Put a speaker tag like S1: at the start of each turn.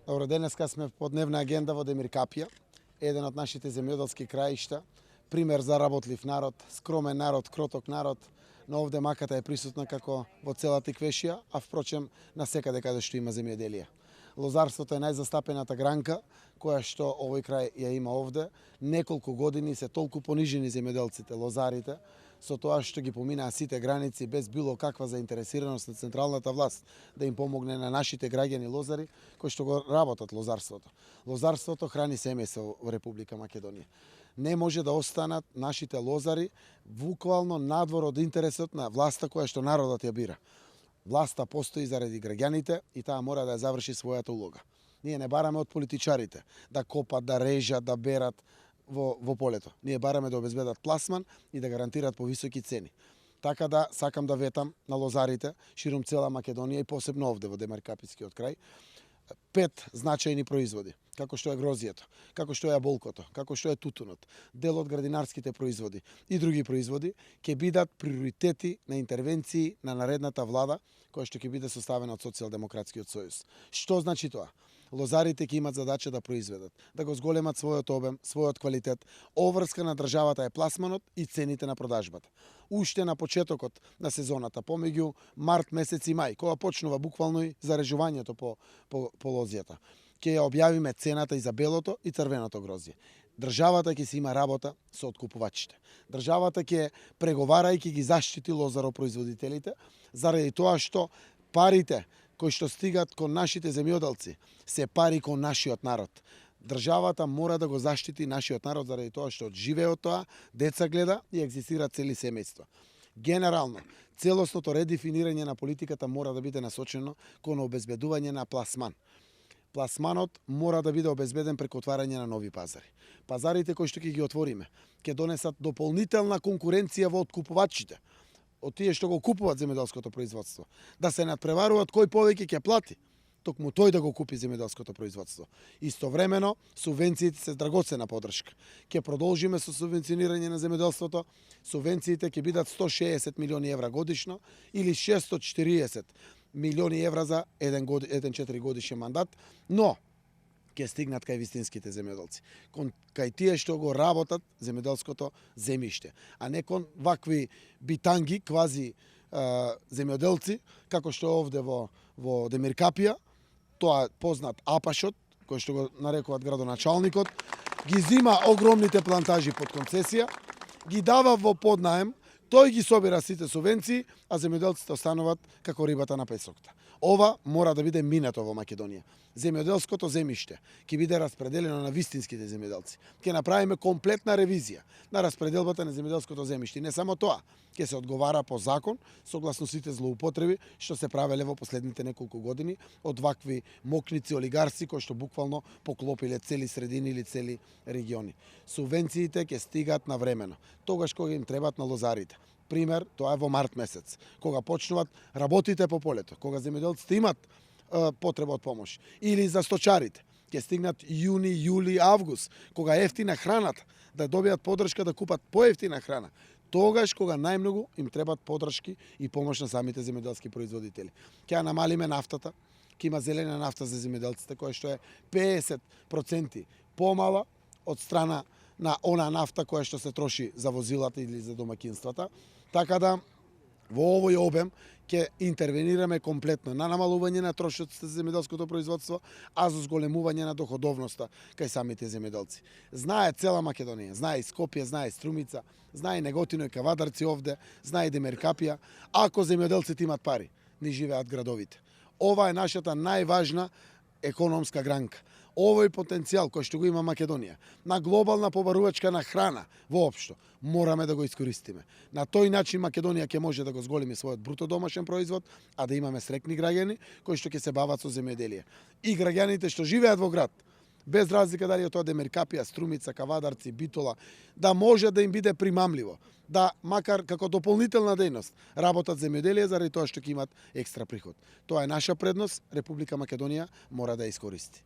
S1: Добро, денеска сме по дневна агенда во Демиркапија, еден од нашите земјоделски краишта, пример за работлив народ, скромен народ, кроток народ, но овде маката е присутна како во целата Квешија, а впрочем на секаде каде што има земјоделие. Лозарството е најзастапената гранка која што овој крај ја има овде. Неколку години се толку понижени земјоделците, лозарите, со тоа што ги поминаа сите граници без било каква заинтересираност на централната власт да им помогне на нашите граѓани лозари кои што го работат лозарството. Лозарството храни семејство во Република Македонија. Не може да останат нашите лозари буквално надвор од интересот на власта која што народот ја бира. Власта постои заради граѓаните и таа мора да ја заврши својата улога. Ние не бараме од политичарите да копат, да режат, да берат во полето. Ние бараме да обезбедат пласман и да гарантираат повисоки цени. Така да сакам да ветам на лозарите ширум цела Македонија и посебно овде во Демиркапискиот крај 5 значајни производи, како што е грозието, како што е јаболкото, како што е тутунот, дел од градинарските производи и други производи ќе бидат приоритети на интервенции на наредната влада која што ќе биде составена од Социјалдемократскиот сојуз. Што значи тоа? Лозарите ќе имат задача да произведат, да го зголемат својот обем, својот квалитет. Оврска на државата е пласманот и цените на продажбата. Уште на почетокот на сезоната, помеѓу март месец и мај, кога почнува буквално и зарежувањето по лозијата, ќе ја објавиме цената и за белото и црвеното грозје. Државата ќе си има работа со откупувачите. Државата ќе преговарајќи ги заштити лозаропроизводителите, заради тоа што парите кои што стигат кон нашите земјоделци се пари кон нашиот народ. Државата мора да го заштити нашиот народ заради тоа што живее од тоа, деца гледа и екзистира цели семејства. Генерално, целосното редефинирање на политиката мора да биде насочено кон обезбедување на пласман. Пласманот мора да биде обезбеден преку отварање на нови пазари. Пазарите кои што ќе ги отвориме ќе донесат дополнителна конкуренција во откупувачите, од тие што го купуваат земјоделското производство, да се надпреваруваат кој повеќе ќе плати, токму тој да го купи земјоделското производство. Истовремено, субвенциите се драгоцена подршка. Ќе продолжиме со субвенционирање на земјоделството. Субвенциите ќе бидат 160 милиони евра годишно или 640 милиони евра за еден 4 годишен мандат, но ќе стигнат кај вистинските земјоделци, кај тие што го работат земјоделското земјиште, а не кон вакви битанги, квази земјоделци, како што овде во Демиркапија, тоа познат Апашот, кој што го нарекуваат градоначалникот, ги зима огромните плантажи под концесија, ги дава во поднаем, тој ги собира сите субвенции, а земјоделците остануваат како рибата на песокта. Ова мора да биде минато во Македонија. Земјоделското земјиште ќе биде распределено на вистинските земјоделци. Ќе направиме комплетна ревизија на распределбата на земјоделското земјиште. Не само тоа, ќе се одговара по закон согласно сите злоупотреби што се правеле во последните неколку години од вакви мокници олигарси кои што буквално поклопиле цели средини или цели региони. Субвенциите ќе стигат навремено, тогаш кога им требат на лозарите. Пример, тоа е во март месец, кога почнуваат работите по полето, кога земјоделците имат потреба од помош. Или за сточарите, ќе стигнат јуни, јули, август, кога ефтина храната, да добијат подршка да купат поевтина храна. Тогаш кога најмногу им требат подршки и помош на самите земјоделски производители. Ќе намалиме нафтата, ќе има зелена нафта за земјоделците, која што е 50% помала од страна на она нафта која што се троши за возилата или за домакинствата. Така да во овој обем ќе интервенираме комплетно на намалување на трошоците за земјоделското производство, а за зголемување на доходовноста кај самите земјоделци. Знае цела Македонија, знае и Скопје, знае и Струмица, знае и Неготино и Кавадарци овде, знае и Демиркапија. Ако земјоделците имат пари, ни живеат градовите. Ова е нашата најважна економска гранка. Овој потенцијал кој што го има Македонија на глобална побарувачка на храна воопшто мораме да го искористиме. На тој начин Македонија ќе може да го зголеми својот бруто домашен производ, а да имаме среќни граѓани кои што ќе се бават со земјоделие. И граѓаните што живеат во град, без разлика дали е тоа Демиркапија, Струмица, Кавадарци, Битола, да може да им биде примамливо, да макар како дополнителна дејност работат земјоделие заради тоа што ќе имат екстра приход. Тоа е наша предност, Република Македонија мора да ја искористи.